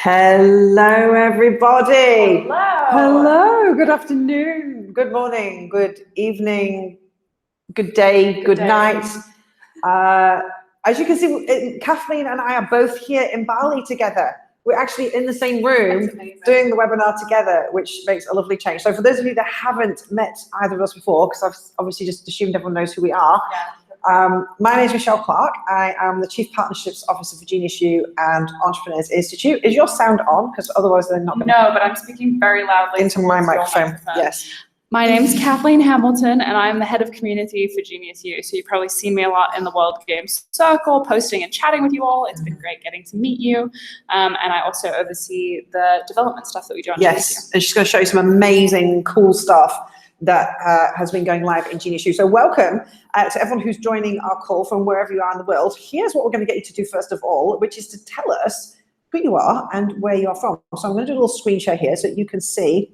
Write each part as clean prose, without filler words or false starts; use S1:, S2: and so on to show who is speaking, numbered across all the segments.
S1: Hello, everybody.
S2: Hello.
S1: Hello. Good afternoon. Good morning. Good evening. Good day. Good night. As you can see, Kathleen and I are both here in Bali together. We're actually in the same room doing the webinar together, which makes a lovely change. So for those of you that haven't met either of us before, because I've obviously just assumed everyone knows who we are, my name is Michelle Clark. I am the Chief Partnerships Officer for Genius U and Entrepreneurs Institute. Is your sound on? Because otherwise they're not going to...
S2: No, but I'm speaking very loudly
S1: into my microphone. Yes.
S2: My name's Kathleen Hamilton, and I'm the head of community for Genius U. So you've probably seen me a lot in the World Games Circle, posting and chatting with you all. It's been great getting to meet you. And I also oversee the development stuff that we do on Genius U.
S1: Yes, and she's going to show you some amazing, cool stuff that has been going live in Genius U. So welcome to everyone who's joining our call from wherever you are in the world. Here's what we're going to get you to do first of all, which is to tell us who you are and where you are from. So I'm going to do a little screen share here so that you can see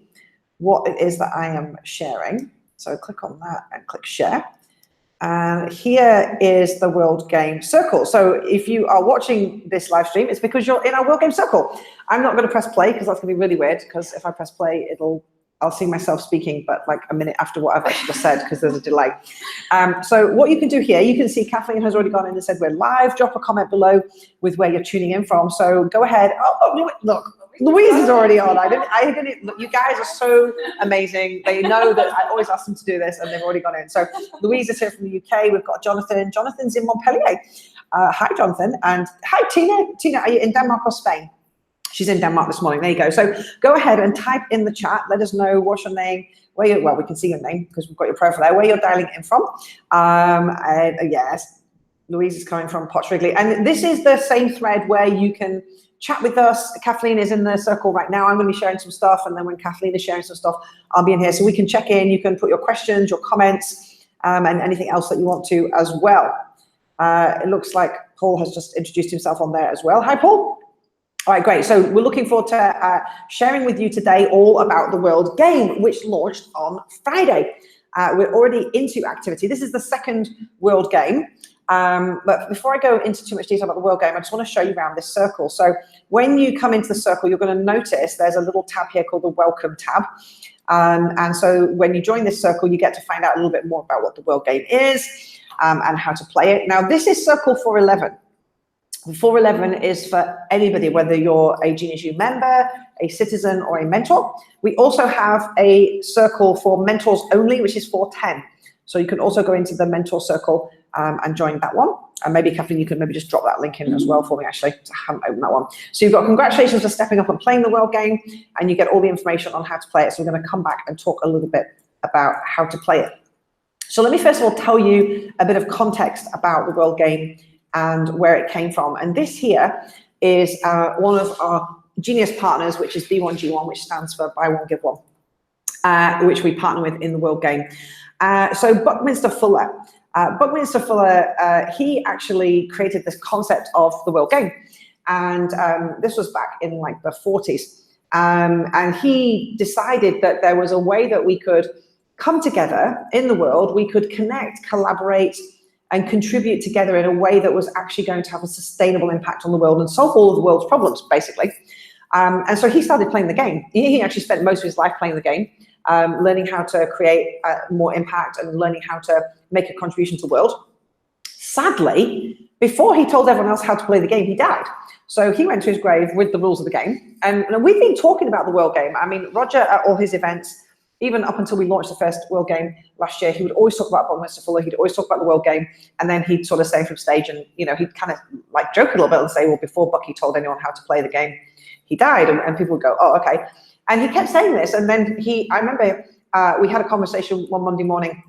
S1: what it is that I am sharing. So click on that and click share. And here is the World Game Circle. So if you are watching this live stream, it's because you're in our World Game Circle. I'm not going to press play because that's going to be really weird, because if I press play, I'll see myself speaking, but like a minute after what I've actually just said, because there's a delay. So what you can do here, you can see Kathleen has already gone in and said we're live. Drop a comment below with where you're tuning in from. So go ahead. Oh look, Louise is already on. I didn't. Look, you guys are so amazing. They know that I always ask them to do this, and they've already gone in. So Louise is here from the UK. We've got Jonathan. Jonathan's in Montpellier. Hi, Jonathan. And hi, Tina. Tina, are you in Denmark or Spain? She's in Denmark this morning. There you go. So go ahead and type in the chat. Let us know what's your name. Well, we can see your name because we've got your profile there. Where you're dialing in from. Yes, Louise is coming from Potts Wrigley. And this is the same thread where you can chat with us. Kathleen is in the circle right now. I'm going to be sharing some stuff. And then when Kathleen is sharing some stuff, I'll be in here. So we can check in. You can put your questions, your comments, and anything else that you want to as well. It looks like Paul has just introduced himself on there as well. Hi, Paul. All right, great. So we're looking forward to sharing with you today all about the World Game, which launched on Friday. We're already into activity. This is the second World Game. But before I go into too much detail about the World Game, I just want to show you around this circle. So when you come into the circle, you're going to notice there's a little tab here called the Welcome tab. And so when you join this circle, you get to find out a little bit more about what the World Game is and how to play it. Now, this is Circle 411. 411 is for anybody, whether you're a Genius U member, a citizen, or a mentor. We also have a circle for mentors only, which is 410. So you can also go into the mentor circle and join that one. And maybe, Kathleen, you can maybe just drop that link in as well for me, actually. I haven't opened that one. So you've got congratulations for stepping up and playing the World Game, and you get all the information on how to play it. So we're going to come back and talk a little bit about how to play it. So let me first of all tell you a bit of context about the World Game and where it came from. And this here is one of our Genius partners, which is B1G1, which stands for Buy One, Give One, which we partner with in the World Game. So Buckminster Fuller. Buckminster Fuller, he actually created this concept of the World Game. And this was back in like the 40s. And he decided that there was a way that we could come together in the world, we could connect, collaborate, and contribute together in a way that was actually going to have a sustainable impact on the world and solve all of the world's problems, basically. And so he started playing the game. He actually spent most of his life playing the game, learning how to create more impact and learning how to make a contribution to the world. Sadly, before he told everyone else how to play the game, he died. So he went to his grave with the rules of the game. And we've been talking about the World Game. I mean, Roger at all his events, even up until we launched the first World Game last year, he would always talk about Buckminster Fuller. He'd always talk about the World Game, and then he'd sort of say from stage, and he'd kind of like joke a little bit and say, well, before Bucky told anyone how to play the game, he died, and people would go, oh, okay. And he kept saying this, and then I remember we had a conversation one Monday morning,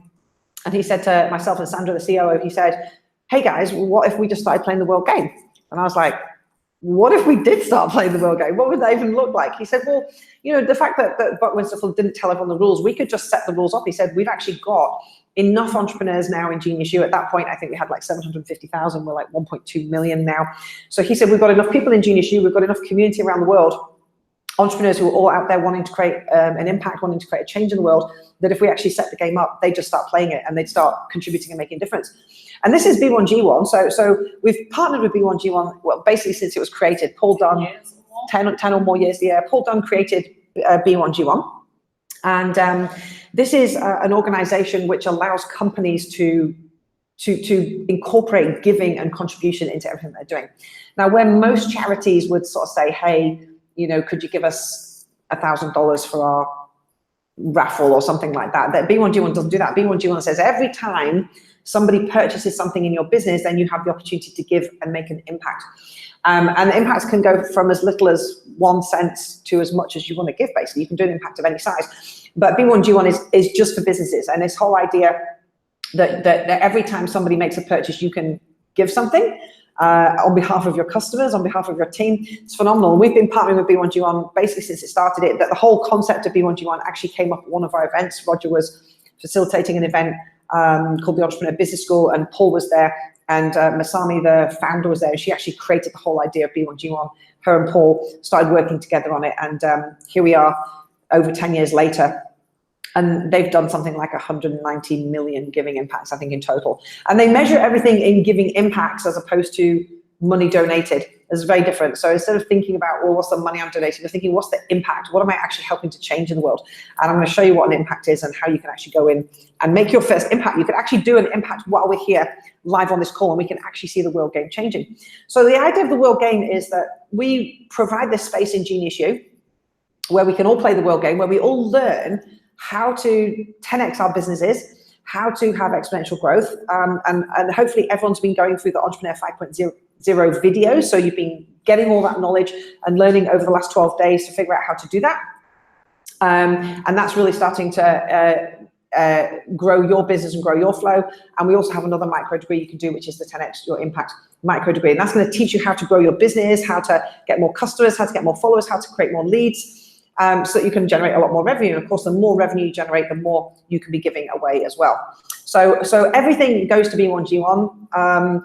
S1: and he said to myself and Sandra, the COO, he said, hey guys, what if we just started playing the World Game? And I was like, what if we did start playing the World Game? What would that even look like? He said, well, the fact that Buckminster Fuller didn't tell everyone the rules, we could just set the rules up. He said, we've actually got enough entrepreneurs now in Genius U. At that point, I think we had like 750,000. We're like 1.2 million now. So he said, we've got enough people in Genius U. We've got enough community around the world, entrepreneurs who are all out there wanting to create an impact, wanting to create a change in the world, that if we actually set the game up, they'd just start playing it and they'd start contributing and making a difference. And this is B1G1. So we've partnered with B1G1, well, basically since it was created. Paul Dunn,
S2: more.
S1: 10 or more years. Yeah, Paul Dunn created B1G1. And this is an organization which allows companies to incorporate giving and contribution into everything they're doing. Now, where most charities would sort of say, hey, you know, could you give us $1,000 for our raffle or something like that, that B1G1 doesn't do that. B1G1 says every time somebody purchases something in your business, then you have the opportunity to give and make an impact. And the impacts can go from as little as 1 cent to as much as you want to give, basically. You can do an impact of any size. But B1G1 is just for businesses. And this whole idea that every time somebody makes a purchase, you can give something on behalf of your customers, on behalf of your team. It's phenomenal. We've been partnering with B1G1 basically since it started. That the whole concept of B1G1 actually came up at one of our events. Roger was facilitating an event called the Entrepreneur Business School, and Paul was there, and Masami, the founder, was there, and she actually created the whole idea of B1G1. Her and Paul started working together on it, and here we are over 10 years later, and they've done something like 190 million giving impacts, I think, in total. And they measure everything in giving impacts as opposed to money donated. It's very different. So instead of thinking about, well, what's the money I'm donating, we're thinking, what's the impact? What am I actually helping to change in the world? And I'm going to show you what an impact is and how you can actually go in and make your first impact. You can actually do an impact while we're here live on this call, and we can actually see the world game changing. So the idea of the world game is that we provide this space in Genius U where we can all play the world game, where we all learn how to 10x our businesses, how to have exponential growth, and hopefully everyone's been going through the Entrepreneur 5.0 videos, so you've been getting all that knowledge and learning over the last 12 days to figure out how to do that. And that's really starting to grow your business and grow your flow. And we also have another micro degree you can do, which is the 10x Your Impact micro degree. And that's going to teach you how to grow your business, how to get more customers, how to get more followers, how to create more leads, so that you can generate a lot more revenue. And of course, the more revenue you generate, the more you can be giving away as well. So everything goes to B1G1.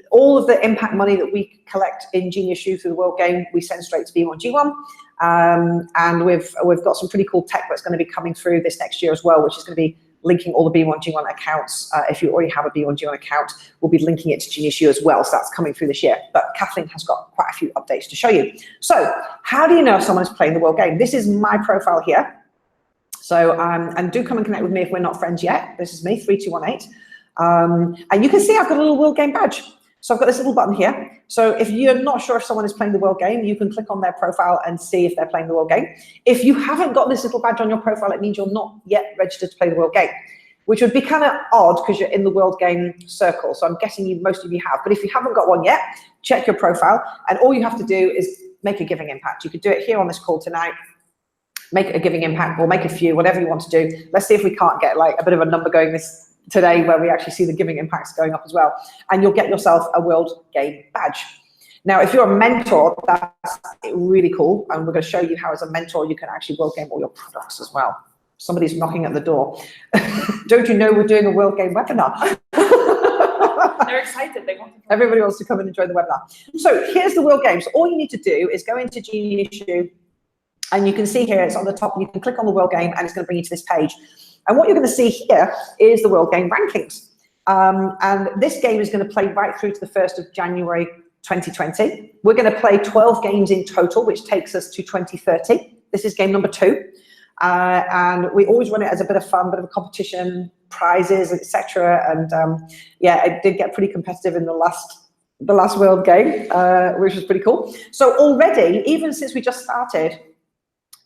S1: All of the impact money that we collect in Genius U through the World Game, we send straight to B1G1. And we've got some pretty cool tech that's going to be coming through this next year as well, which is going to be linking all the B1G1 accounts. If you already have a B1G1 account, we'll be linking it to Genius U as well. So that's coming through this year. But Kathleen has got quite a few updates to show you. So how do you know if someone is playing the World Game? This is my profile here. So, and do come and connect with me if we're not friends yet. This is me, 3218. And you can see I've got a little World Game badge. So I've got this little button here. So if you're not sure if someone is playing the World Game, you can click on their profile and see if they're playing the World Game. If you haven't got this little badge on your profile, it means you're not yet registered to play the World Game, which would be kind of odd because you're in the World Game circle. So I'm guessing most of you have. But if you haven't got one yet, check your profile. And all you have to do is make a giving impact. You could do it here on this call tonight. Make a giving impact, or make a few, whatever you want to do. Let's see if we can't get like a bit of a number going this today where we actually see the giving impacts going up as well. And you'll get yourself a World Game badge. Now, if you're a mentor, that's really cool. And we're going to show you how as a mentor, you can actually World Game all your products as well. Somebody's knocking at the door. Don't you know we're doing a World Game webinar?
S2: They're excited. They want to.
S1: Everybody wants to come and enjoy the webinar. So here's the World Game. So all you need to do is go into Genius U, and you can see here, it's on the top. You can click on the World Game, and it's going to bring you to this page. And what you're going to see here is the World Game rankings. And this game is going to play right through to the 1st of January 2020. We're going to play 12 games in total, which takes us to 2030. This is game number 2. And we always run it as a bit of fun, bit of a competition, prizes, etc. And yeah, it did get pretty competitive in the last World Game, which was pretty cool. So already, even since we just started,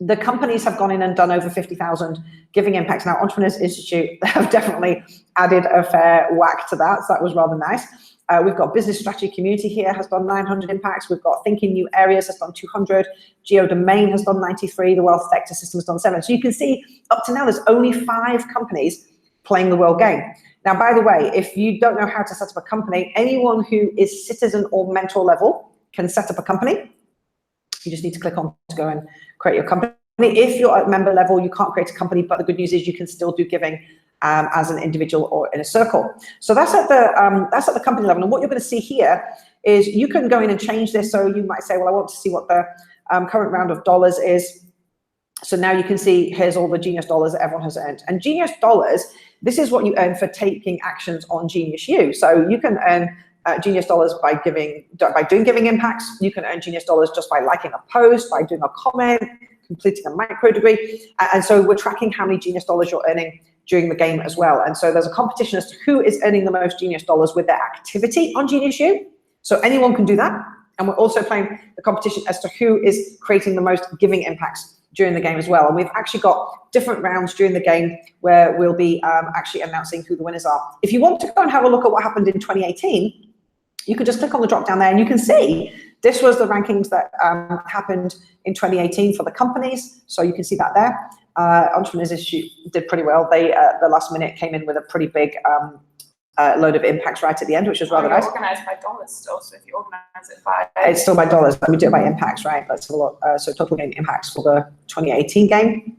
S1: the companies have gone in and done over 50,000 giving impacts. Now, Entrepreneurs Institute have definitely added a fair whack to that, so that was rather nice. We've got Business Strategy Community here has done 900 impacts. We've got Thinking New Areas has done 200. Geodomain has done 93. The Wealth Vector System has done 7. So you can see up to now there's only 5 companies playing the World Game. Now, by the way, if you don't know how to set up a company, anyone who is citizen or mentor level can set up a company. You just need to click on to go and create your company. If you're at member level, you can't create a company, but the good news is you can still do giving as an individual or in a circle. So that's at the company level. And what you're going to see here is you can go in and change this. So you might say, well, I want to see what the current round of dollars is. So now you can see here's all the Genius dollars that everyone has earned. And Genius dollars, this is what you earn for taking actions on Genius U. So you can earn Genius dollars by doing giving impacts. You can earn Genius dollars just by liking a post, by doing a comment, completing a micro degree. And so we're tracking how many Genius dollars you're earning during the game as well. And so there's a competition as to who is earning the most Genius dollars with their activity on Genius U. So anyone can do that. And we're also playing the competition as to who is creating the most giving impacts during the game as well. And we've actually got different rounds during the game where we'll be actually announcing who the winners are. If you want to go and have a look at what happened in 2018, you can just click on the drop down there and you can see this was the rankings that happened in 2018 for the companies. So you can see that there. Entrepreneurs Institute did pretty well. They, the last minute, came in with a pretty big load of impacts right at the end, which was rather nice.
S2: Organized by dollars still, so if you organize it by...
S1: It's still by dollars, but we do it by impacts, right? Let's have a look. So total game impacts for the 2018 game.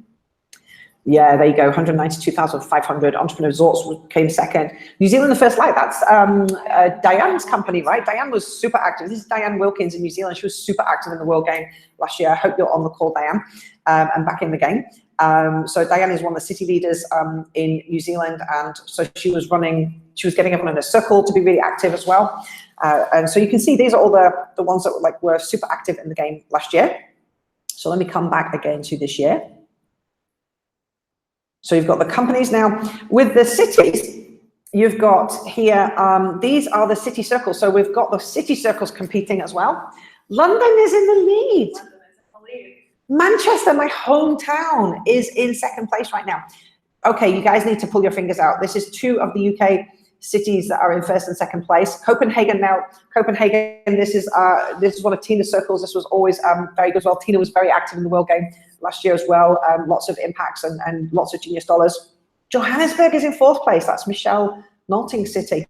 S1: Yeah, there you go, 192,500. Entrepreneur Resorts came second. New Zealand, the first light, that's Diane's company, right? Diane was super active. This is Diane Wilkins in New Zealand. She was super active in the World Game last year. I hope you're on the call, Diane, and back in the game. So Diane is one of the city leaders in New Zealand, and so she was getting everyone in a circle to be really active as well. And so you can see these are all the ones that were super active in the game last year. So let me come back again to this year. So you've got the companies now. With the cities, you've got here, these are the city circles. So we've got the city circles competing as well. London is in the lead. Manchester, my hometown, is in second place right now. Okay, you guys need to pull your fingers out. This is 2 of the UK cities that are in first and second place. Copenhagen now, this is one of Tina's circles. This was always very good as well. Tina was very active in the World Game last year as well. Lots of impacts and lots of Genius dollars. Johannesburg is in 4th place. That's Michelle Nalting's city.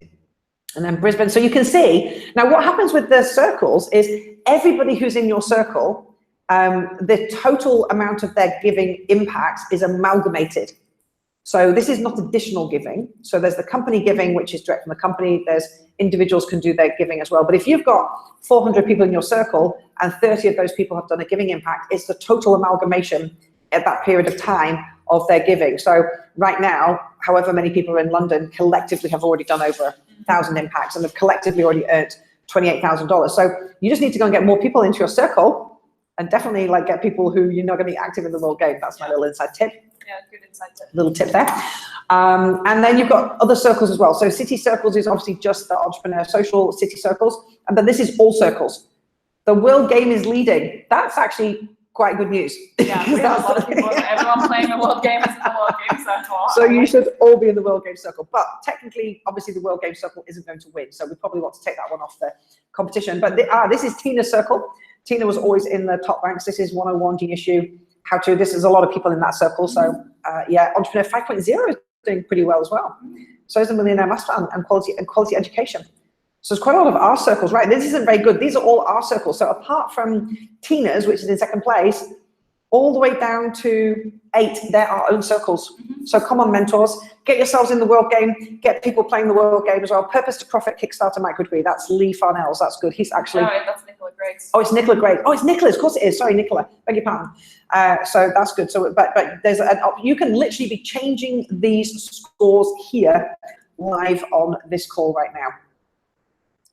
S1: And then Brisbane. So you can see, now what happens with the circles is everybody who's in your circle, the total amount of their giving impacts is amalgamated. So this is not additional giving. So there's the company giving, which is direct from the company. There's individuals can do their giving as well. But if you've got 400 people in your circle and 30 of those people have done a giving impact, it's the total amalgamation at that period of time of their giving. So right now, however many people are in London collectively have already done over 1,000 impacts and have collectively already earned $28,000. So you just need to go and get more people into your circle and definitely get people who you're not going to be active in the World Game. That's my little inside tip.
S2: Yeah, good inside tip.
S1: Little tip there. And then you've got other circles as well. So city circles is obviously just the entrepreneur social city circles, but this is all circles. The World Game is leading. That's actually quite good news.
S2: Yeah, we have a lot of people. Everyone playing the World Game is in the World Game circle.
S1: So you should all be in the World Game circle. But technically, obviously, the World Game circle isn't going to win. So we probably want to take that one off the competition. But this is Tina's circle. Tina was always in the top ranks. This is 101 Genius U. How to. This is a lot of people in that circle. So yeah, Entrepreneur 5.0 is doing pretty well as well. So is the Millionaire Master and quality education. So there's quite a lot of R circles, right? This isn't very good. These are all R circles. So apart from Tina's, which is in second place, all the way down to 8, they're our own circles. So come on, mentors, get yourselves in the World Game, get people playing the World Game as well. Purpose to Profit Kickstarter micro degree. That's Lee Farnells. That's good. He's actually.
S2: No, that's Nicola Grace.
S1: Oh, it's Nicola Grace. Oh, it's Nicola. Of course it is. Sorry, Nicola. Beg your pardon. So that's good. So, but there's you can literally be changing these scores here live on this call right now.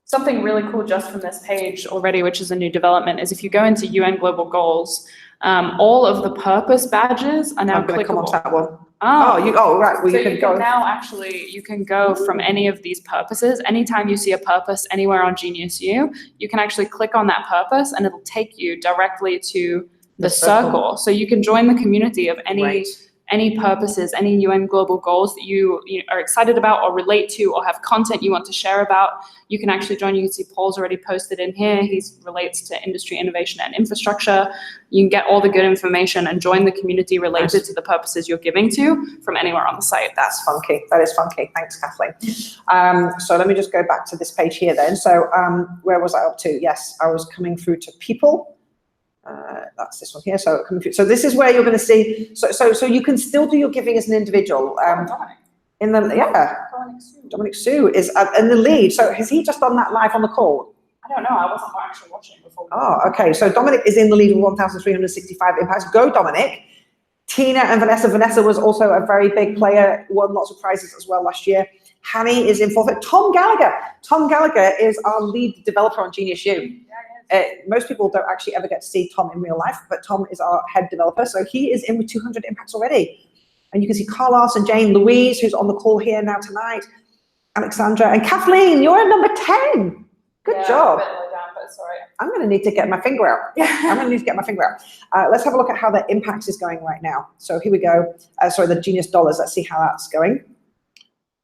S2: Something really cool just from this page already, which is a new development, is if you go into UN Global Goals, all of the purpose badges are now
S1: I'm going to come on to that one.
S2: So
S1: Right. Well,
S2: you can go from any of these purposes. Anytime you see a purpose anywhere on Genius U, you can actually click on that purpose and it'll take you directly to the circle. So you can join the community of any purposes, any UN global goals that you are excited about or relate to or have content you want to share about. You can actually join. You can see Paul's already posted in here. He relates to industry, innovation, and infrastructure. You can get all the good information and join the community related to the purposes you're giving to from anywhere on the site.
S1: That's funky. That is funky. Thanks, Kathleen. So let me just go back to this page here then. So where was I up to? Yes, I was coming through to people. That's this one here. So this is where you're going to see. So you can still do your giving as an individual. Dominic Sue is in the lead. So has he just done that live on the call?
S2: I don't know. I wasn't actually watching before.
S1: Oh, okay. So Dominic is in the lead with 1,365 impacts. Go, Dominic. Tina and Vanessa. Vanessa was also a very big player. Won lots of prizes as well last year. Hanny is in fourth. Tom Gallagher. Tom Gallagher is our lead developer on Genius U. Most people don't actually ever get to see Tom in real life, but Tom is our head developer. So he is in with 200 impacts already. And you can see Carlos and Jane, Louise, who's on the call here now tonight, Alexandra, and Kathleen, you're at number 10. Good job.
S2: A bit low down, but sorry.
S1: I'm going to need to get my finger out. I'm going to need to get my finger out. Let's have a look at how the impacts is going right now. So here we go. Sorry, the Genius dollars. Let's see how that's going.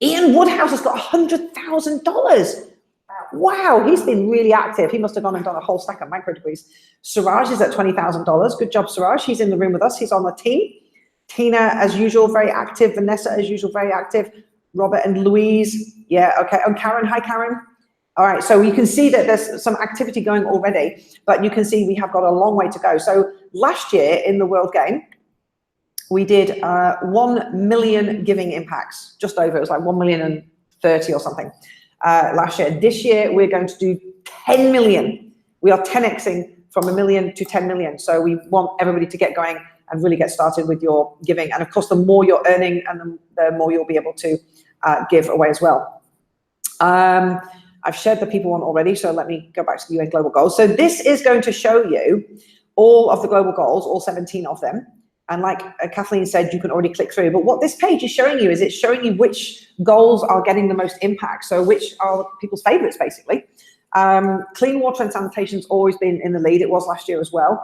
S1: Ian Woodhouse has got $100,000. Wow, he's been really active. He must have gone and done a whole stack of micro degrees. Suraj is at $20,000. Good job, Suraj. He's in the room with us. He's on the team. Tina, as usual, very active. Vanessa, as usual, very active. Robert and Louise. Yeah, okay. And Karen. Hi, Karen. All right, so you can see that there's some activity going already, but you can see we have got a long way to go. So last year in the World Game, we did 1 million giving impacts, just over. It was like 1,030,000 or something last year. This year, we're going to do 10 million. We are 10xing from 1 million to 10 million. So we want everybody to get going and really get started with your giving. And of course, the more you're earning and the more you'll be able to give away as well. I've shared the people one already, so let me go back to the UN Global Goals. So this is going to show you all of the global goals, all 17 of them. And like Kathleen said, you can already click through. But what this page is showing you is it's showing you which goals are getting the most impact. So which are people's favorites, basically. Clean water and sanitation's always been in the lead. It was last year as well.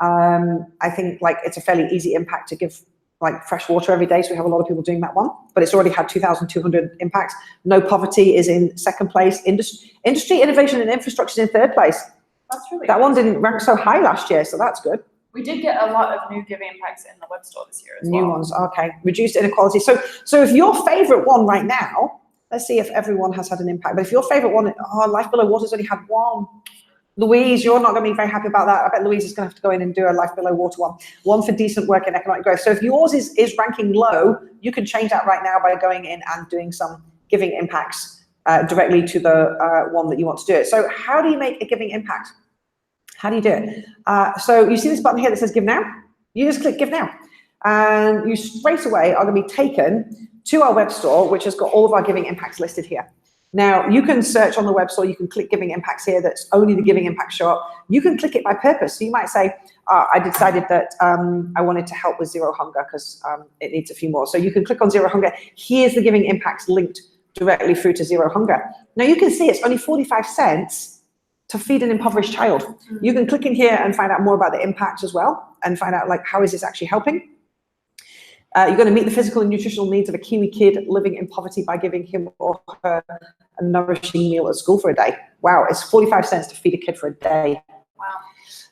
S1: I think like it's a fairly easy impact to give like fresh water every day. So we have a lot of people doing that one, but it's already had 2,200 impacts. No poverty is in second place. Industry, innovation and infrastructure is in third place.
S2: That's really
S1: That
S2: good.
S1: one didn't rank so high last year, so that's good.
S2: We did get a lot of new giving impacts in the web store this year as well.
S1: New ones, okay. Reduced inequality. So if your favorite one right now, let's see if everyone has had an impact, but if your favorite one, Life Below Water's only had one. Louise, you're not going to be very happy about that. I bet Louise is going to have to go in and do a Life Below Water one. One for decent work and economic growth. So if yours is ranking low, you can change that right now by going in and doing some giving impacts directly to the one that you want to do it. So how do you make a giving impact? How do you do it? So you see this button here that says Give Now? You just click Give Now. And you straight away are going to be taken to our web store, which has got all of our giving impacts listed here. Now, you can search on the web store, you can click giving impacts here, that's only the giving impacts show up. You can click it by purpose. So you might say, I decided that I wanted to help with Zero Hunger because it needs a few more. So you can click on Zero Hunger. Here's the giving impacts linked directly through to Zero Hunger. Now you can see it's only 45 cents to feed an impoverished child. You can click in here and find out more about the impacts as well and find out like, how is this actually helping? You're going to meet the physical and nutritional needs of a Kiwi kid living in poverty by giving him or her a nourishing meal at school for a day. Wow, it's 45 cents to feed a kid for a day.
S2: Wow.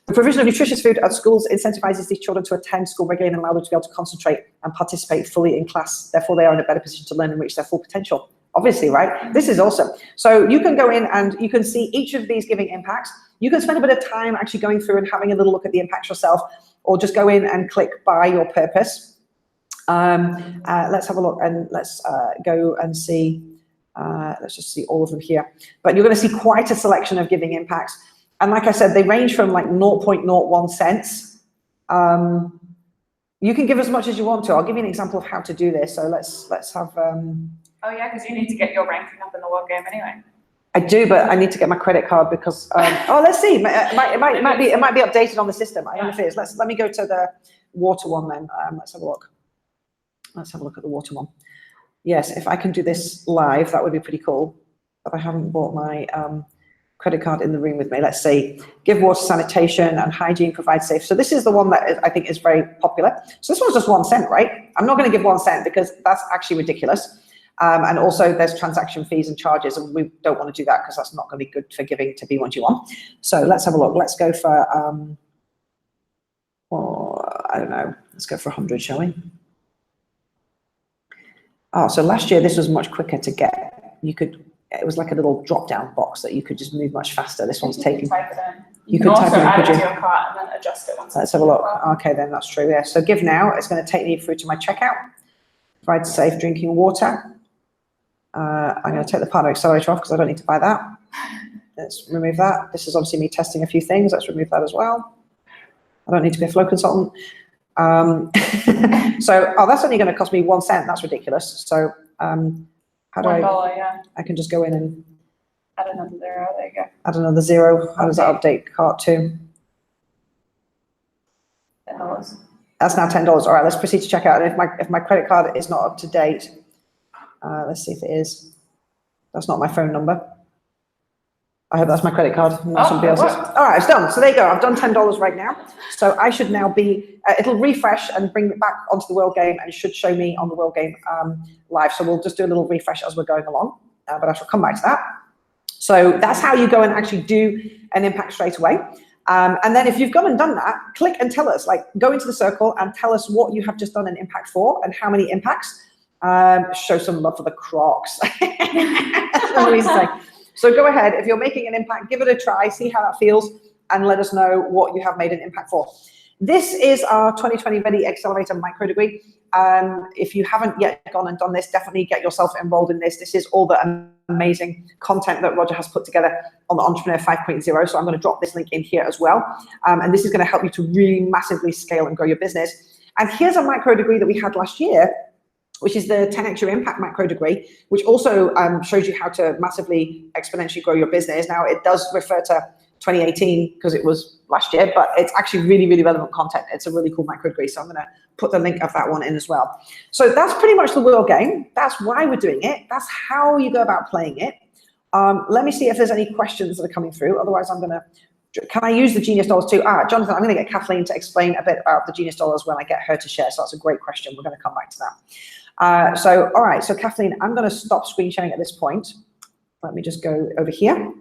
S1: The provision of nutritious food at schools incentivizes these children to attend school regularly and allow them to be able to concentrate and participate fully in class. Therefore, they are in a better position to learn and reach their full potential. Obviously, right? This is awesome. So you can go in and you can see each of these giving impacts. You can spend a bit of time actually going through and having a little look at the impacts yourself, or just go in and click by your purpose. Let's have a look and let's go and see, let's just see all of them here. But you're going to see quite a selection of giving impacts. And like I said, they range from like 0.01 cents. You can give as much as you want to. I'll give you an example of how to do this. So let's have.
S2: Oh yeah, because you need to get your ranking up in the world game anyway.
S1: I do, but I need to get my credit card because. Oh, let's see. It might be updated on the system. I don't know if it is. Let me go to the water one then. Let's have a look. Let's have a look at the water one. Yes, if I can do this live, that would be pretty cool. But I haven't bought my credit card in the room with me. Let's see. Give water, sanitation, and hygiene, provide safe. So this is the one that I think is very popular. So this one's just 1 cent, right? I'm not going to give 1 cent because that's actually ridiculous. And also there's transaction fees and charges, and we don't want to do that because that's not going to be good for giving to B1G1. So let's have a look. Let's go for, I don't know. Let's go for 100, shall we? Oh, so last year this was much quicker to get. It was like a little drop-down box that you could just move much faster. This one's taking.
S2: Type it in.
S1: You could type it in,
S2: add
S1: could
S2: it
S1: you?
S2: to your cart and then adjust it once.
S1: Let's have a look. Okay, then that's true. Yeah. So Give Now. It's going to take me through to my checkout. Provide safe drinking water. I'm going to take the partner accelerator off because I don't need to buy that. Let's remove that. This is obviously me testing a few things. Let's remove that as well. I don't need to be a flow consultant. So, that's only going to cost me 1 cent. That's ridiculous. So How do
S2: $1, yeah.
S1: I can just go in and
S2: Add another 0, there you go.
S1: add another 0. How does that update cart to?
S2: $10.
S1: That's now $10. All right, let's proceed to check out. And if my credit card is not up to date, let's see if it is. That's not my phone number. I hope that's my credit card, not somebody else's. All right, it's done. So there you go. I've done $10 right now. So I should now be, it'll refresh and bring it back onto the World Game, and it should show me on the World Game live. So we'll just do a little refresh as we're going along, but I shall come back to that. So that's how you go and actually do an impact straight away. And then if you've gone and done that, click and tell us, like go into the circle and tell us what you have just done an impact for and how many impacts. Show some love for the Crocs. So go ahead, if you're making an impact, give it a try, see how that feels, and let us know what you have made an impact for. This is our 2020 Ready Accelerator micro degree. If you haven't yet gone and done this, definitely get yourself enrolled in this. This is all the amazing content that Roger has put together on the Entrepreneur 5.0. So I'm going to drop this link in here as well. And this is going to help you to really massively scale and grow your business. And here's a micro degree that we had last year, which is the 10x your impact macro degree, which also shows you how to massively exponentially grow your business. Now, it does refer to 2018 because it was last year, but it's actually really, really relevant content. It's a really cool micro degree, so I'm gonna put the link of that one in as well. So that's pretty much the World Game. That's why we're doing it. That's how you go about playing it. Let me see if there's any questions that are coming through. Otherwise, can I use the Genius Dollars too? Jonathan, I'm gonna get Kathleen to explain a bit about the Genius Dollars when I get her to share. So that's a great question. We're gonna come back to that. All right, so Kathleen, I'm gonna stop screen sharing at this point. Let me just go over here.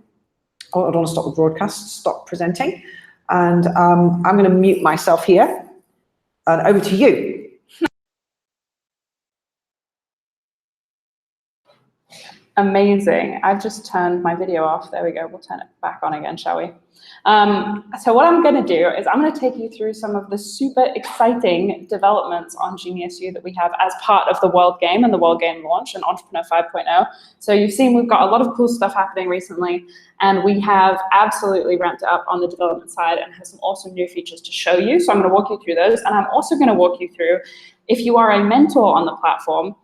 S1: Oh, I don't want to stop the broadcast, stop presenting. And I'm gonna mute myself here. And over to you.
S2: Amazing. I've just turned my video off. There we go. We'll turn it back on again, shall we? So what I'm going to do is I'm going to take you through some of the super exciting developments on GeniusU that we have as part of the World Game and the World Game launch and Entrepreneur 5.0. So you've seen we've got a lot of cool stuff happening recently, and we have absolutely ramped up on the development side and have some awesome new features to show you. So I'm going to walk you through those, and I'm also going to walk you through, if you are a mentor on the platform,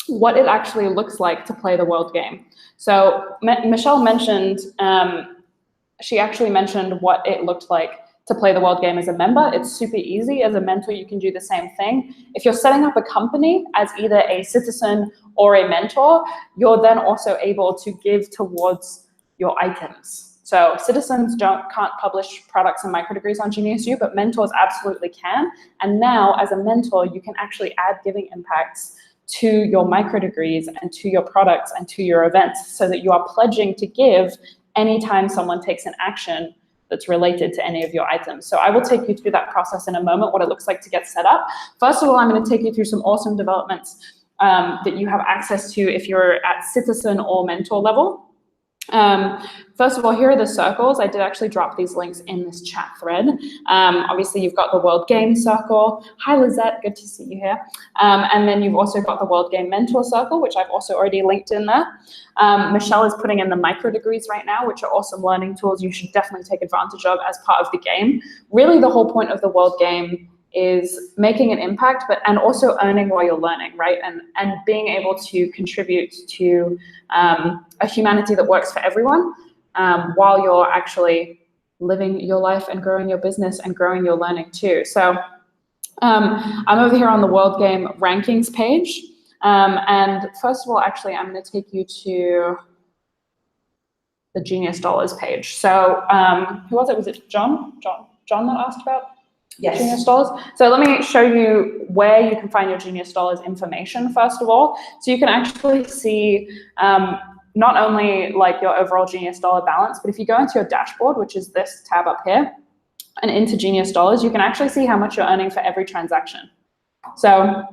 S2: what it actually looks like to play the World Game. So Michelle mentioned, she actually mentioned what it looked like to play the World Game as a member. It's super easy. As a mentor, you can do the same thing. If you're setting up a company as either a citizen or a mentor, you're then also able to give towards your items. So citizens can't publish products and microdegrees on GeniusU, but mentors absolutely can. And now, as a mentor, you can actually add giving impacts to your microdegrees and to your products and to your events, so that you are pledging to give anytime someone takes an action that's related to any of your items. So I will take you through that process in a moment, what it looks like to get set up. First of all, I'm going to take you through some awesome developments that you have access to if you're at citizen or mentor level. First of all, here are the circles. I did actually drop these links in this chat thread. Obviously, you've got the World Game circle. Hi, Lizette, good to see you here. And then you've also got the World Game Mentor circle, which I've also already linked in there. Michelle is putting in the micro degrees right now, which are awesome learning tools you should definitely take advantage of as part of the game. Really, the whole point of the World Game is making an impact, and also earning while you're learning, right? And being able to contribute to a humanity that works for everyone while you're actually living your life and growing your business and growing your learning too. So I'm over here on the World Game rankings page. And first of all, actually, I'm going to take you to the Genius Dollars page. So who was it? Was it John that asked about? Yes. Genius Dollars. So let me show you where you can find your Genius Dollars information, first of all. So you can actually see not only like your overall Genius Dollar balance, but if you go into your dashboard, which is this tab up here, and into Genius Dollars, you can actually see how much you're earning for every transaction. So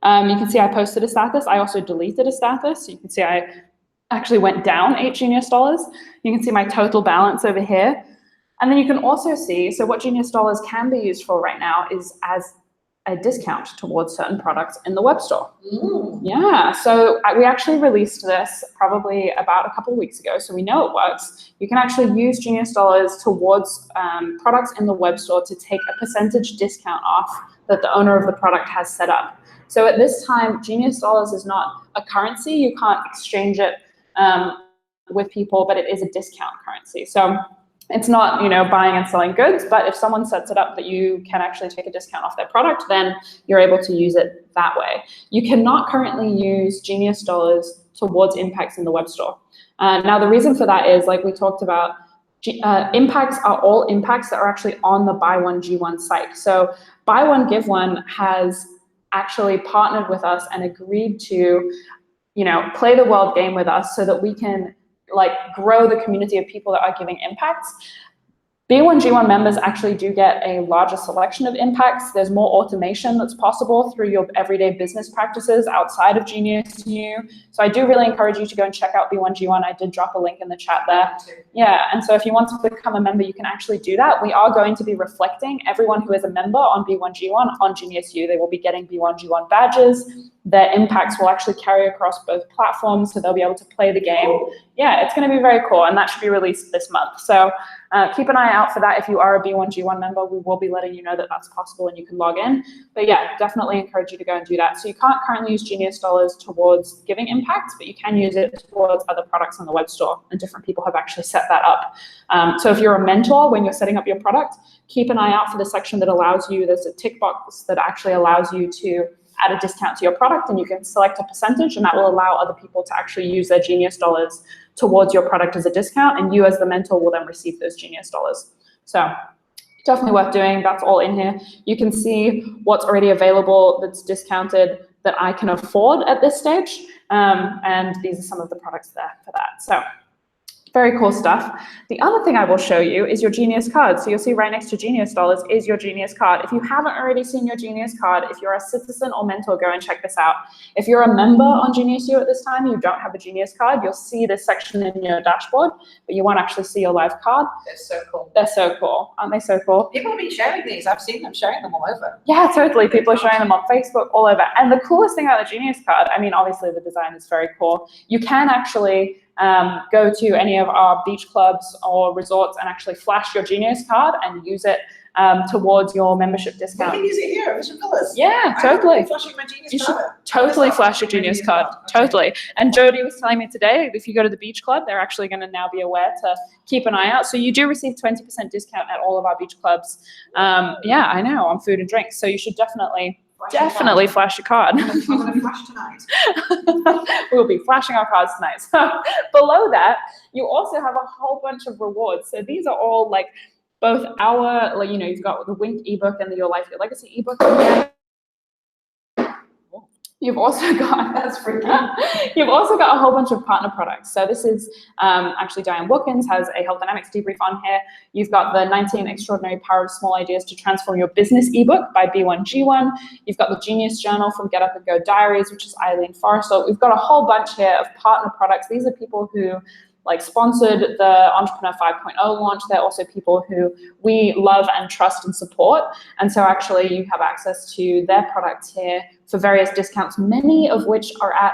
S2: you can see I posted a status. I also deleted a status. So you can see I actually went down 8 Genius Dollars. You can see my total balance over here. And then you can also see, so what Genius Dollars can be used for right now is as a discount towards certain products in the web store. Mm. Yeah, so we actually released this probably about a couple of weeks ago, so we know it works. You can actually use Genius Dollars towards products in the web store to take a percentage discount off that the owner of the product has set up. So at this time, Genius Dollars is not a currency. You can't exchange it with people, but it is a discount currency. So it's not, buying and selling goods, but if someone sets it up that you can actually take a discount off their product, then you're able to use it that way. You cannot currently use Genius Dollars towards impacts in the web store. Now, the reason for that is, like we talked about, impacts are all impacts that are actually on the Buy One G One site. So Buy One Give One has actually partnered with us and agreed to, play the world game with us so that we can grow the community of people that are giving impacts. B1G1 members actually do get a larger selection of impacts. There's more automation that's possible through your everyday business practices outside of GeniusU. So I do really encourage you to go and check out B1G1. I did drop a link in the chat there. Yeah, and so if you want to become a member, you can actually do that. We are going to be reflecting everyone who is a member on B1G1 on GeniusU. They will be getting B1G1 badges. Their impacts will actually carry across both platforms, so they'll be able to play the game. Yeah, it's going to be very cool, and that should be released this month. So keep an eye out for that. If you are a B1G1 member, we will be letting you know that that's possible and you can log in. But yeah, definitely encourage you to go and do that. So you can't currently use Genius Dollars towards giving impacts, but you can use it towards other products on the web store, and different people have actually set that up. So if you're a mentor, when you're setting up your product, keep an eye out for the section that allows you, there's a tick box that actually allows you to add a discount to your product, and you can select a percentage, and that will allow other people to actually use their Genius Dollars towards your product as a discount, and you as the mentor will then receive those Genius Dollars. So definitely worth doing. That's all in here. You can see what's already available that's discounted that I can afford at this stage, and these are some of the products there for that. So very cool stuff. The other thing I will show you is your Genius card. So you'll see right next to Genius Dollars is your Genius card. If you haven't already seen your Genius card, if you're a citizen or mentor, go and check this out. If you're a member on GeniusU at this time, you don't have a Genius card, you'll see this section in your dashboard, but you won't actually see your live card.
S1: They're so cool.
S2: They're so cool. Aren't they so cool?
S1: People have been sharing these. I've seen them sharing them all over.
S2: Yeah, totally. People are sharing them on Facebook, all over. And the coolest thing about the Genius card, I mean, obviously the design is very cool. You can actually go to any of our beach clubs or resorts and actually flash your Genius card and use it towards your membership discount.
S1: We can use it here at Mission Villas.
S2: Yeah, totally.
S1: Flashing my Genius
S2: You should
S1: card.
S2: totally flash your Genius card. Totally. And Jody was telling me today, if you go to the beach club, they're actually going to now be aware to keep an eye out. So you do receive 20% discount at all of our beach clubs. Yeah, I know, on food and drinks. So you should definitely flash your card.
S1: I'm going to flash tonight.
S2: We'll be flashing our cards tonight. So below that, you also have a whole bunch of rewards. So these are all both our, you've got the Wink ebook and the Your Life, Your Legacy ebook. You've also got You've also got a whole bunch of partner products. So this is actually Diane Watkins has a Health Dynamics debrief on here. You've got the 19 Extraordinary Power of Small Ideas to Transform Your Business ebook by B1G1. You've got the Genius Journal from Get Up and Go Diaries, which is Eileen Forrester. We've got a whole bunch here of partner products. These are people who sponsored the Entrepreneur 5.0 launch. They're also people who we love and trust and support. And so actually you have access to their products here for various discounts, many of which are at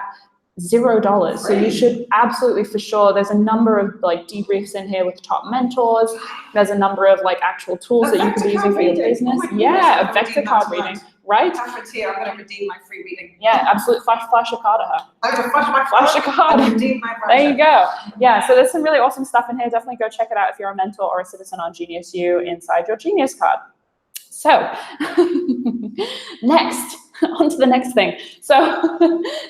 S2: $0. So you should absolutely, for sure, there's a number of debriefs in here with top mentors. There's a number of actual tools that you can be using for your business. Yeah, a vector card reading. Right?
S1: Catherine's here. I'm going to redeem my free reading.
S2: Yeah, absolutely. Flash your card at her.
S1: I'm going to flash
S2: Flash your card.
S1: And redeem my voucher.
S2: There you go. Yeah, so there's some really awesome stuff in here. Definitely go check it out if you're a mentor or a citizen on GeniusU inside your Genius card. So next, on to the next thing. So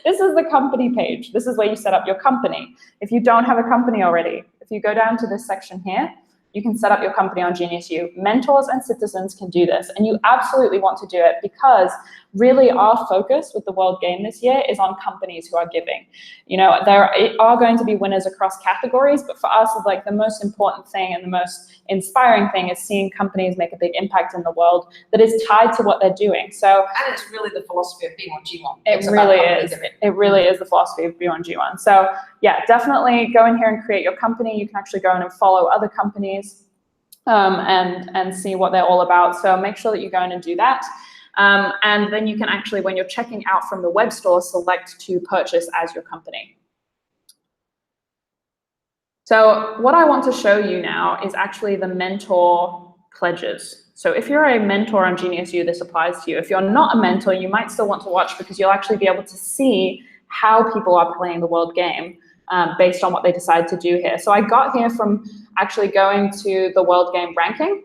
S2: this is the company page. This is where you set up your company. If you don't have a company already, if you go down to this section here, you can set up your company on GeniusU. Mentors and citizens can do this, and you absolutely want to do it because really our focus with the World Game this year is on companies who are giving. There are going to be winners across categories, but for us, the most important thing and the most inspiring thing is seeing companies make a big impact in the world that is tied to what they're doing. So,
S1: and it's really the philosophy of B1G1.
S2: It really is. It really is the philosophy of B1G1. So yeah, definitely go in here and create your company. You can actually go in and follow other companies and see what they're all about. So make sure that you go in and do that. And then you can actually, when you're checking out from the web store, select to purchase as your company. So what I want to show you now is actually the mentor pledges. So if you're a mentor on Genius U, this applies to you. If you're not a mentor, you might still want to watch because you'll actually be able to see how people are playing the world game based on what they decide to do here. So I got here from actually going to the world game ranking.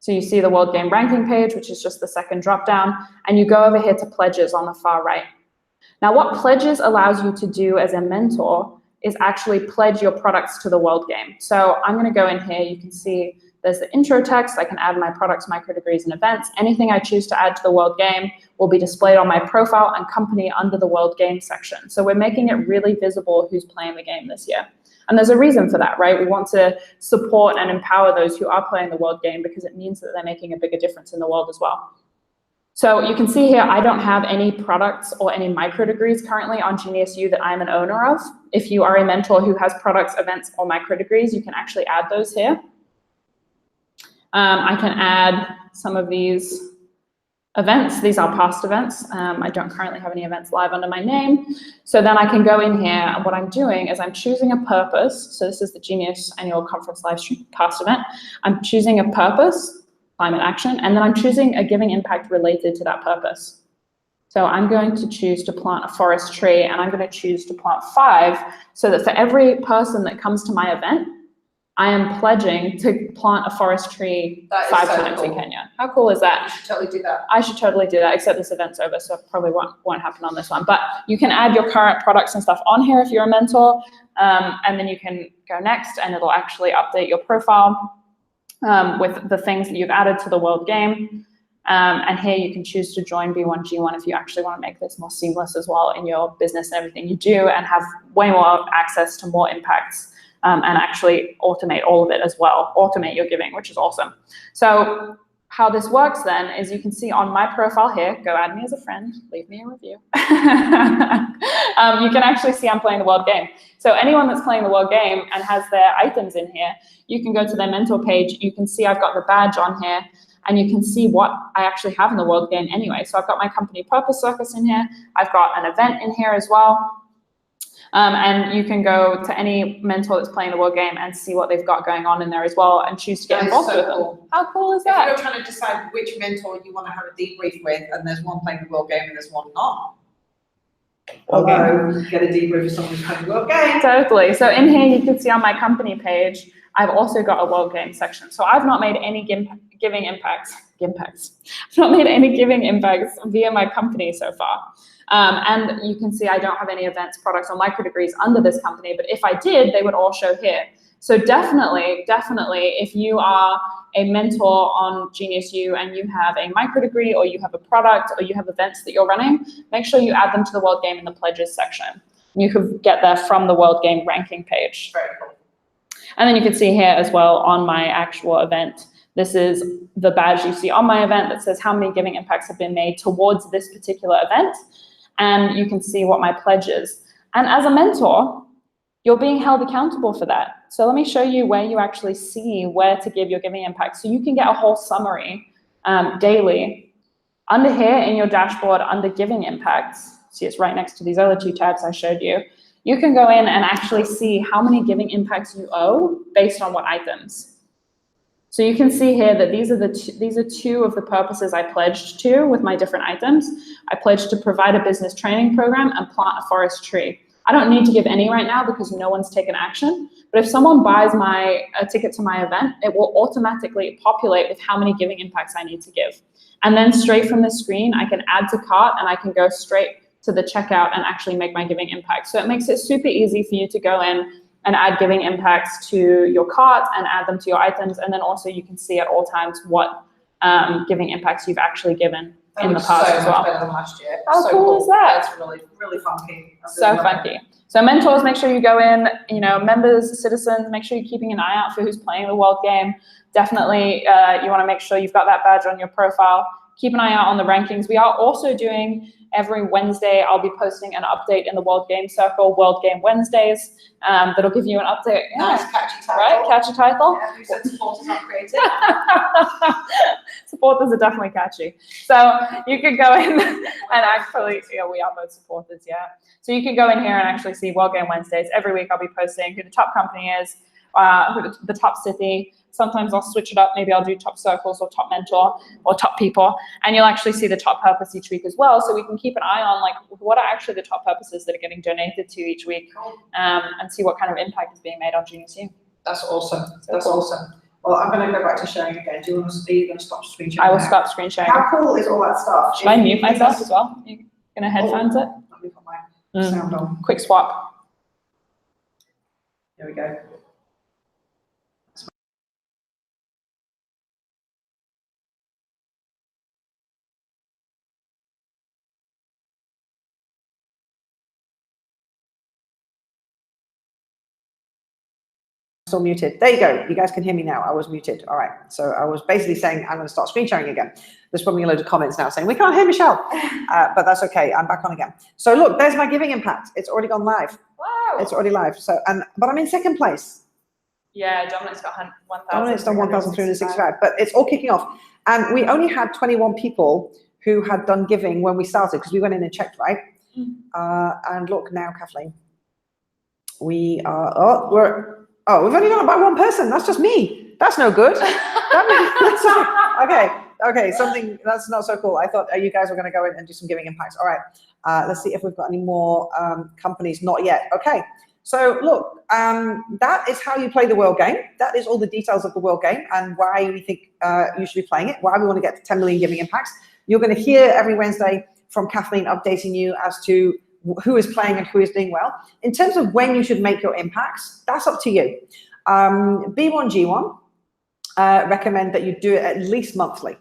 S2: So you see the world game ranking page, which is just the second drop down, and you go over here to pledges on the far right. Now what pledges allows you to do as a mentor is actually pledge your products to the world game. So I'm going to go in here. You can see there's the intro text. I can add my products, microdegrees, and events. Anything I choose to add to the world game will be displayed on my profile and company under the world game section. So we're making it really visible who's playing the game this year. And there's a reason for that, right? We want to support and empower those who are playing the world game because it means that they're making a bigger difference in the world as well. So you can see here, I don't have any products or any microdegrees currently on Genius U that I'm an owner of. If you are a mentor who has products, events, or microdegrees, you can actually add those here. I can add some of these events. These are past events. I don't currently have any events live under my name. So then I can go in here, and what I'm doing is I'm choosing a purpose. So this is the Genius Annual Conference Livestream past event. I'm choosing a purpose, climate action, and then I'm choosing a giving impact related to that purpose. So I'm going to choose to plant a forest tree, and I'm going to choose to plant 5, so that for every person that comes to my event, I am pledging to plant a forest tree 5 times in Kenya. How cool is that?
S1: You should totally do that.
S2: I should totally do that, except this event's over, so it probably won't happen on this one. But you can add your current products and stuff on here if you're a mentor, and then you can go next, and it'll actually update your profile with the things that you've added to the world game. And here you can choose to join B1G1 if you actually want to make this more seamless as well in your business and everything you do, and have way more access to more impacts. And actually automate all of it as well, automate your giving, which is awesome. So how this works then is you can see on my profile here, go add me as a friend, leave me a review. You can actually see I'm playing the world game. So anyone that's playing the world game and has their items in here, you can go to their mentor page, you can see I've got the badge on here, and you can see what I actually have in the world game anyway. So I've got my company purpose circus in here, I've got an event in here as well. And you can go to any mentor that's playing the world game and see what they've got going on in there as well and choose to get involved with them. How cool is that?
S1: If you're trying to decide which mentor you want to have a debrief with, and there's one playing the world game and there's one not, although you get a debrief with someone who's playing the world game.
S2: Totally. So in here you can see on my company page, I've also got a world game section. So I've not made any giving impacts. I've not made any giving impacts via my company so far. And you can see I don't have any events, products, or microdegrees under this company, but if I did, they would all show here. So definitely, if you are a mentor on Genius U and you have a microdegree, or you have a product, or you have events that you're running, make sure you add them to the world game in the pledges section. You could get there from the world game ranking page.
S1: Very cool.
S2: And then you can see here as well on my actual event, this is the badge you see on my event that says how many giving impacts have been made towards this particular event. And you can see what my pledge is. And as a mentor, you're being held accountable for that. So let me show you where you actually see where to give your giving impact. So you can get a whole summary daily. Under here in your dashboard, under giving impacts, see it's right next to these other 2 tabs I showed you, you can go in and actually see how many giving impacts you owe based on what items. So you can see here that these are 2 of the purposes I pledged to with my different items. I pledged to provide a business training program and plant a forest tree. I don't need to give any right now because no one's taken action. But if someone buys a ticket to my event, it will automatically populate with how many giving impacts I need to give. And then straight from the screen, I can add to cart and I can go straight to the checkout and actually make my giving impact. So it makes it super easy for you to go in and add giving impacts to your cart and add them to your items. And then also you can see at all times what giving impacts you've actually given in the past as well.
S1: Better than last year.
S2: How cool is that?
S1: That's really, really funky.
S2: So funky. So mentors, make sure you go in, members, citizens, make sure you're keeping an eye out for who's playing the world game. Definitely, you want to make sure you've got that badge on your profile. Keep an eye out on the rankings. We are also doing every Wednesday, I'll be posting an update in the World Game Circle, World Game Wednesdays, that'll give you an update.
S1: Nice, catchy title.
S2: Right, catchy title.
S1: Yeah, who said supporters aren't creative?
S2: Supporters are definitely catchy. So you could go in and actually, we are both supporters, yeah. So you can go in here and actually see World Game Wednesdays. Every week I'll be posting who the top company is, who the top city, sometimes I'll switch it up. Maybe I'll do top circles or top mentor or top people. And you'll actually see the top purpose each week as well. So we can keep an eye on like what are actually the top purposes that are getting donated to each week, and see what kind of impact is being made on Genius U.
S1: That's awesome. That's awesome. Well, I'm going to go back to sharing again. Do you want to speak and stop screen sharing?
S2: I will
S1: now?
S2: stop screen sharing.
S1: How cool is all that stuff?
S2: Should I mute myself as well? You gonna headphones it?
S1: Let me put my sound on.
S2: Quick swap.
S1: Here we go. Still muted. There you go. You guys can hear me now. I was muted. All right. So I was basically saying I'm going to start screen sharing again. There's probably a load of comments now saying we can't hear Michelle, but that's okay. I'm back on again. So look, there's my giving impact. It's already gone live.
S2: Wow.
S1: It's already live. So but I'm in second place.
S2: Yeah, Dominic's got 1,000.
S1: Dominic's done 1,365, but it's all kicking off. And we only had 21 people who had done giving when we started because we went in and checked, right? And look now, Kathleen, we are. We've only done it by one person. That's just me. That's no good. Okay, something that's not so cool. I thought you guys were going to go in and do some giving impacts. All right, let's see if we've got any more companies. Not yet. Okay, so look, that is how you play the World Game. That is all the details of the World Game and why we think you should be playing it, why we want to get to 10 million giving impacts. You're going to hear every Wednesday from Kathleen updating you as to who is playing and who is doing well. In terms of when you should make your impacts, that's up to you. B1G1 recommend that you do it at least monthly.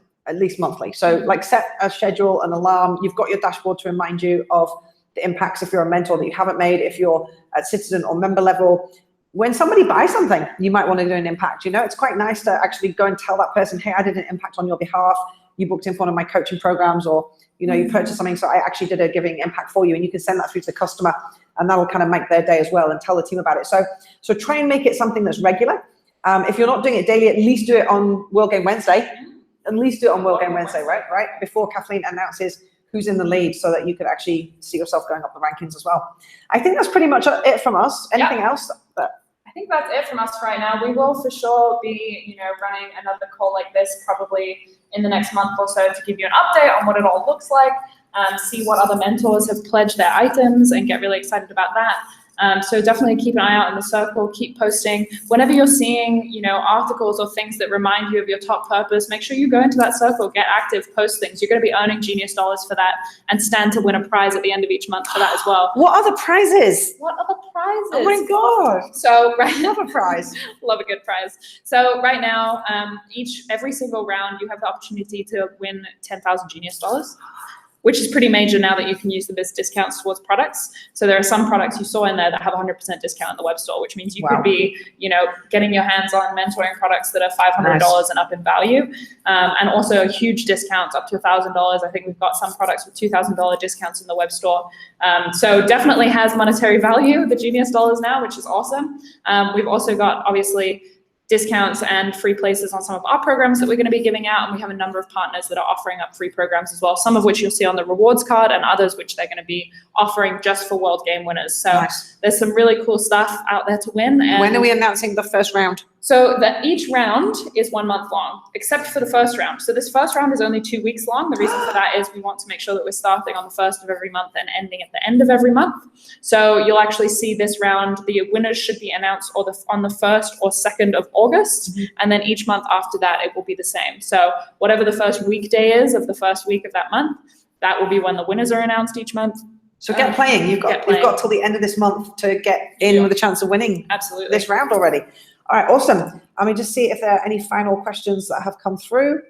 S1: So like set a schedule, an alarm. You've got your dashboard to remind you of the impacts if you're a mentor that you haven't made, if you're at citizen or member level. When somebody buys something, you might want to do an impact. You know, it's quite nice to actually go and tell that person, hey, I did an impact on your behalf. You booked in for one of my coaching programs, or you know, you purchased something, so I actually did a giving impact for you, and you can send that through to the customer, and that'll kind of make their day as well, and tell the team about it. So try and make it something that's regular. If you're not doing it daily, at least do it on World Game Wednesday. At least do it on World Game Wednesday, right? Before Kathleen announces who's in the lead, so that you could actually see yourself going up the rankings as well. I think that's pretty much it from us. Anything else?
S2: I think that's it from us right now. We will for sure be, running another call like this probably in the next month or so to give you an update on what it all looks like, see what other mentors have pledged their items and get really excited about that. So definitely keep an eye out in the circle, keep posting. Whenever you're seeing, articles or things that remind you of your top purpose, make sure you go into that circle, get active, post things. You're going to be earning Genius dollars for that and stand to win a prize at the end of each month for that as well.
S1: What are the prizes?
S2: What are the prizes?
S1: Oh my God.
S2: So
S1: love a prize.
S2: Love a good prize. So right now, every single round, you have the opportunity to win 10,000 Genius dollars, which is pretty major now that you can use them as discounts towards products. So there are some products you saw in there that have 100% discount in the web store, which means you could be, getting your hands on mentoring products that are $500 and up in value. And also huge discounts up to $1,000. I think we've got some products with $2,000 discounts in the web store. So definitely has monetary value, the Genius dollars now, which is awesome. We've also got, obviously, discounts and free places on some of our programs that we're going to be giving out, and we have a number of partners that are offering up free programs as well, some of which you'll see on the rewards card and others which they're going to be offering just for World Game winners. So there's some really cool stuff out there to win. And
S1: when are we announcing the first round?
S2: So that each round is 1 month long, except for the first round. So this first round is only 2 weeks long. The reason for that is we want to make sure that we're starting on the 1st of every month and ending at the end of every month. So you'll actually see this round, the winners should be announced on the 1st or 2nd of August. And then each month after that, it will be the same. So whatever the first weekday is of the first week of that month, that will be when the winners are announced each month.
S1: So get playing. You've got till the end of this month to get in with a chance of winning this round already. All right, awesome. Let me just see if there are any final questions that have come through.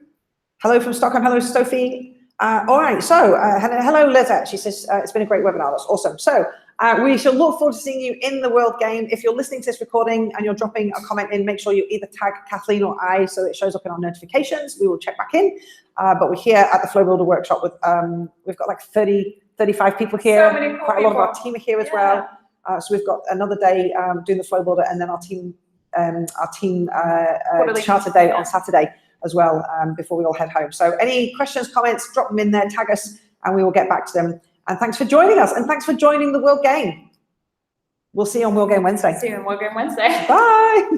S1: Hello from Stockholm. Hello, Sophie. All right, so hello, Lizette. She says, it's been a great webinar. That's awesome. So we shall look forward to seeing you in the World Game. If you're listening to this recording and you're dropping a comment in, make sure you either tag Kathleen or I so it shows up in our notifications. We will check back in. But we're here at the Flow Builder Workshop with, we've got like 35 people here.
S2: So many cool
S1: Quite a lot of our team are here as well. So we've got another day doing the Flow Builder, and then our team charter day on Saturday as well, before we all head home. So any questions, comments, drop them in there, tag us, and we will get back to them. And thanks for joining us, and thanks for joining the World Game. We'll see you on World Game Wednesday.
S2: See you on World Game Wednesday.
S1: Bye.